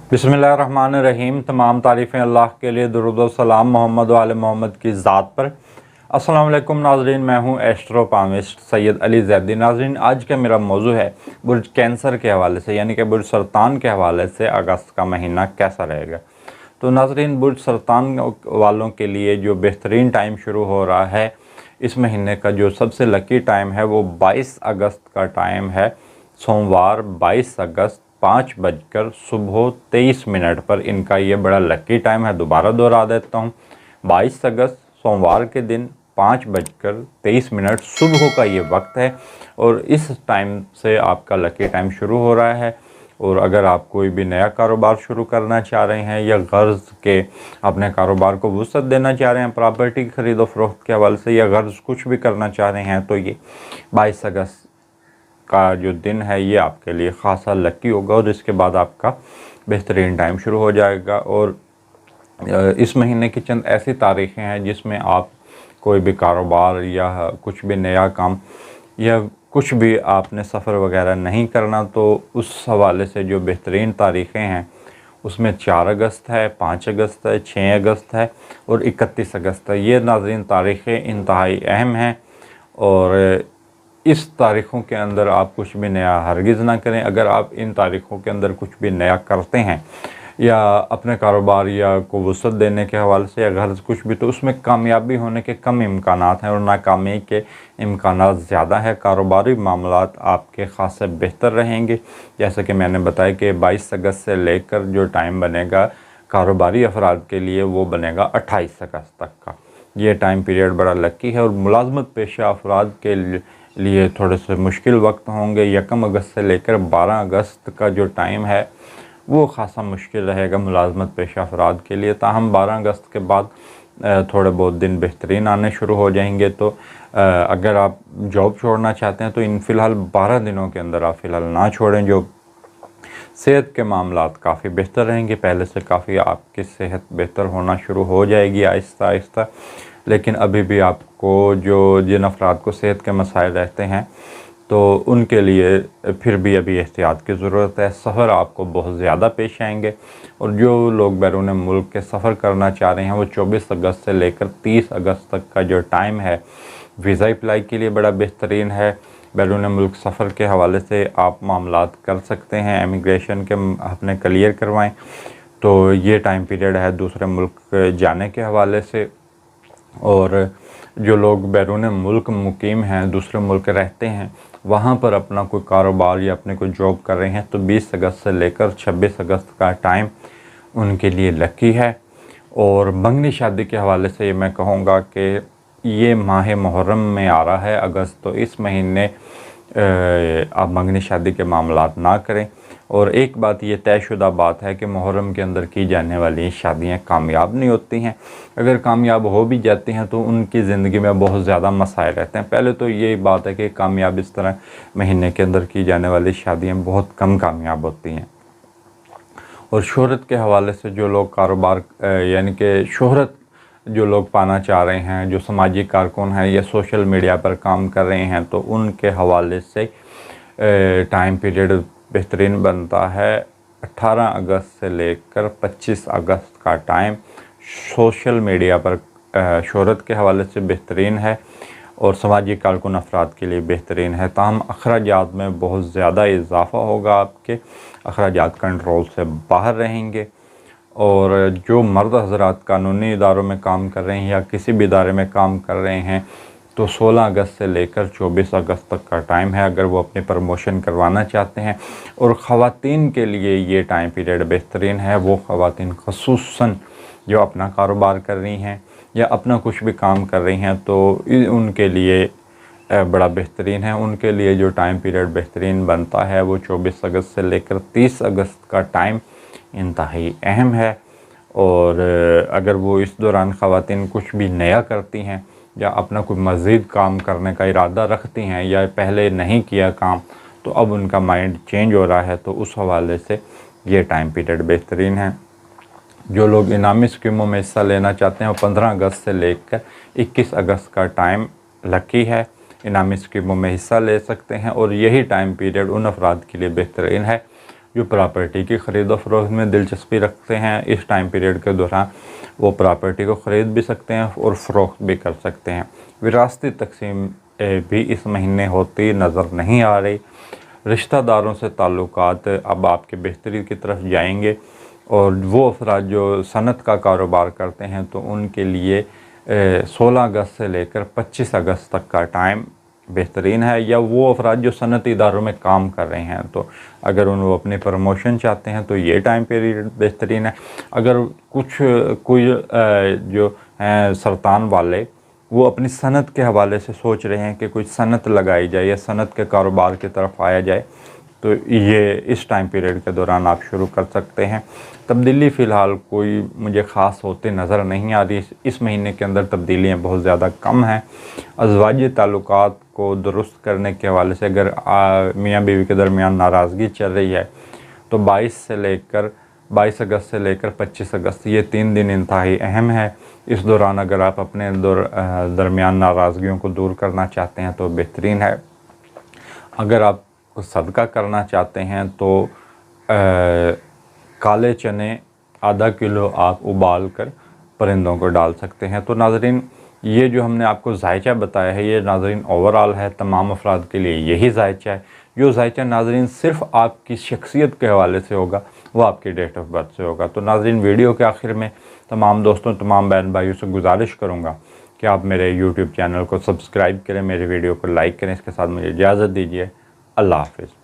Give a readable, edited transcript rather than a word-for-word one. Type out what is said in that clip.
बिस्मिल्लाहिर्रहमानिर्रहीम। तमाम तारीफ़ें अल्लाह के लिए, दुरूद व सलाम मोहम्मद व आले मोहम्मद की ज़ात पर। अस्सलाम वालेकुम नाज़रीन, मैं हूँ एस्ट्रोपामिस्ट सैयद अली ज़ैदी। नाज़रीन, आज का मेरा मौजू है बुर्ज कैंसर के हवाले से, यानी कि बुर्ज सरतान के हवाले से अगस्त का महीना कैसा रहेगा। तो नाज़रीन, बुर्ज सरतान वालों के लिए जो बेहतरीन टाइम शुरू हो रहा है, इस महीने का जो सबसे लकी टाइम है वो 22 अगस्त का टाइम है। सोमवार 22 अगस्त 5:23 पर इनका ये बड़ा लकी टाइम है। दोबारा दोहरा देता हूँ, 22 अगस्त सोमवार के दिन 5:23 सुबह का ये वक्त है और इस टाइम से आपका लकी टाइम शुरू हो रहा है। और अगर आप कोई भी नया कारोबार शुरू करना चाह रहे हैं या गर्ज़ के अपने कारोबार को वुसअत देना चाह रहे हैं, प्रॉपर्टी की ख़रीद व फ़रोख्त के हवाले से, या गर्ज़ कुछ भी करना चाह रहे हैं, तो ये 22 अगस्त का जो दिन है ये आपके लिए ख़ासा लकी होगा और इसके बाद आपका बेहतरीन टाइम शुरू हो जाएगा। और इस महीने की चंद ऐसी तारीख़ें हैं जिसमें आप कोई भी कारोबार या कुछ भी नया काम या कुछ भी आपने सफ़र वगैरह नहीं करना, तो उस हवाले से जो बेहतरीन तारीख़ें हैं उसमें 4 अगस्त है, 5 अगस्त है, 6 अगस्त है और 31 अगस्त है। ये नाज़रीन तारीख़ें इंतहाई अहम हैं और इस तारीख़ों के अंदर आप कुछ भी नया हरगिज़ ना करें। अगर आप इन तारीख़ों के अंदर कुछ भी नया करते हैं या अपने कारोबार या को वुसअत देने के हवाले से या गर्ज़ कुछ भी, तो उसमें कामयाबी होने के कम इम्कानात हैं और नाकामी के इम्कानात ज़्यादा है। कारोबारी मामलात आपके ख़ासे बेहतर रहेंगे। जैसे कि मैंने बताया कि 22 अगस्त से लेकर जो टाइम बनेगा कारोबारी अफराद के लिए वो बनेगा 28 अगस्त तक का। ये टाइम पीरियड बड़ा लकी है और मुलाजमत पेशा अफराद के लिए थोड़े से मुश्किल वक्त होंगे। 1 अगस्त से लेकर 12 अगस्त का जो टाइम है वो ख़ासा मुश्किल रहेगा मुलाजमत पेशा अफराद के लिए। ताहम 12 अगस्त के बाद थोड़े बहुत दिन बेहतरीन आने शुरू हो जाएंगे। तो अगर आप जॉब छोड़ना चाहते हैं तो इन फ़िलहाल 12 दिनों के अंदर आप फ़िलहाल ना छोड़ें। जो सेहत के मामलात काफ़ी बेहतर रहेंगे, पहले से काफ़ी आपकी सेहत बेहतर होना शुरू हो जाएगी आहिस्ता आहिस्ता। लेकिन अभी भी आपको जिन अफराद को सेहत के मसाइल रहते हैं तो उनके लिए फिर भी अभी एहतियात की ज़रूरत है। सफ़र आपको बहुत ज़्यादा पेश आएंगे और जो लोग बैरून मुल्क के सफ़र करना चाह रहे हैं वो 24 अगस्त से लेकर 30 अगस्त तक का जो टाइम है वीज़ा अप्लाई के लिए बड़ा बेहतरीन है। बैरून मुल्क सफ़र के हवाले से आप मामलात कर सकते हैं, इमिग्रेशन के अपने क्लियर करवाएं, तो ये टाइम पीरियड है दूसरे मुल्क जाने के हवाले से। और जो लोग बैरून मुल्क मुकीम हैं, दूसरे मुल्क रहते हैं, वहाँ पर अपना कोई कारोबार या अपने कोई जॉब कर रहे हैं, तो 20 अगस्त से लेकर 26 अगस्त का टाइम उनके लिए लकी है। और मंगनी शादी के हवाले से मैं कहूँगा कि ये माह मुहर्रम में आ रहा है अगस्त, तो इस महीने आप मंगनी शादी के मामलात ना करें। और एक बात ये तयशुदा बात है कि मुहर्रम के अंदर की जाने वाली शादियां कामयाब नहीं होती हैं। अगर कामयाब हो भी जाती हैं तो उनकी ज़िंदगी में बहुत ज़्यादा मसाइल रहते हैं। पहले तो ये बात है कि कामयाब इस तरह महीने के अंदर की जाने वाली शादियां बहुत कम कामयाब होती हैं। और शोहरत के हवाले से जो लोग कारोबार यानी कि शोहरत जो लोग पाना चाह रहे हैं, जो समाजी कारकुन हैं या सोशल मीडिया पर काम कर रहे हैं, तो उनके हवाले से टाइम पीरियड बेहतरीन बनता है। 18 अगस्त से लेकर 25 अगस्त का टाइम सोशल मीडिया पर शोहरत के हवाले से बेहतरीन है और समाजी कारकुन अफराद के लिए बेहतरीन है। ताहम अखराजात में बहुत ज़्यादा इजाफ़ा होगा, आपके अखराजात कंट्रोल से बाहर रहेंगे। और जो मर्द हज़रात कानूनी इदारों में काम कर रहे हैं या किसी भी इदारे में काम कर रहे हैं, तो 16 अगस्त से लेकर 24 अगस्त तक का टाइम है अगर वो अपनी प्रमोशन करवाना चाहते हैं। और ख़वातीन के लिए ये टाइम पीरियड बेहतरीन है। वो ख़वातीन ख़ुसूसन जो अपना कारोबार कर रही हैं या अपना कुछ भी काम कर रही हैं, तो उनके लिए बड़ा बेहतरीन है। उनके लिए जो टाइम पीरियड बेहतरीन बनता है वो 24 अगस्त से लेकर 30 अगस्त का टाइम इंतहाई अहम है। और अगर वो इस दौरान ख़वातीन कुछ भी नया करती हैं या अपना कोई मज़ीद काम करने का इरादा रखती हैं या पहले नहीं किया काम, तो अब उनका माइंड चेंज हो रहा है, तो उस हवाले से ये टाइम पीरियड बेहतरीन है। जो लोग इनामी स्कीमों में हिस्सा लेना चाहते हैं वो 15 अगस्त से लेकर 21 अगस्त का टाइम लकी है, इनामी स्कीमों में हिस्सा ले सकते हैं। और यही टाइम पीरियड उन अफराद के लिए बेहतरीन है जो प्रॉपर्टी की ख़रीद व फ़रोख्त में दिलचस्पी रखते हैं, इस टाइम पीरियड के दौरान वो प्रॉपर्टी को ख़रीद भी सकते हैं और फ़रोख्त भी कर सकते हैं। विरासती तकसीम भी इस महीने होती नज़र नहीं आ रही। रिश्तेदारों से ताल्लुकात अब आपके बेहतरी की तरफ जाएंगे और वो अफराद जो सनत का कारोबार करते हैं तो उनके लिए 16 अगस्त से लेकर 25 अगस्त तक का टाइम बेहतरीन है। या वो अफराद जो सनती इदारों में काम कर रहे हैं तो अगर वो अपनी प्रमोशन चाहते हैं तो ये टाइम पीरियड बेहतरीन है। अगर कोई जो हैं सरतान वाले वो अपनी सनत के हवाले से सोच रहे हैं कि कोई सनत लगाई जाए या सनत के कारोबार की तरफ आया जाए तो ये इस टाइम पीरियड के दौरान आप शुरू कर सकते हैं। तब्दीली फ़िलहाल कोई मुझे ख़ास होते नज़र नहीं आ रही। इस महीने के अंदर तब्दीलियाँ बहुत ज़्यादा कम हैं। अज़वाजी ताल्लुकात को दुरुस्त करने के हवाले से अगर मियाँ बीवी के दरमियान नाराज़गी चल रही है तो 22 अगस्त से लेकर 25 अगस्त ये 3 दिन इंतहाई अहम है। इस दौरान अगर आप अपने दरमियान नाराज़गियों को दूर करना चाहते हैं तो बेहतरीन है। अगर आप सदका करना चाहते हैं तो काले चने आधा किलो आप उबाल कर परिंदों को डाल सकते हैं। तो नाज़रीन ये जो हमने आपको जायचा बताया है ये नाज़रीन ओवरऑल है, तमाम अफराद के लिए यही जायचा है। जो जायचा नाज़रीन सिर्फ़ आपकी शख्सियत के हवाले से होगा वो आपकी डेट ऑफ बर्थ से होगा। तो नाज़रीन वीडियो के आखिर में तमाम दोस्तों, तमाम बहन भाइयों से गुजारिश करूँगा कि आप मेरे यूट्यूब चैनल को सब्सक्राइब करें, मेरे वीडियो को लाइक करें। इसके साथ मुझे इजाज़त दीजिए। अल्लाह हाफ़िज़।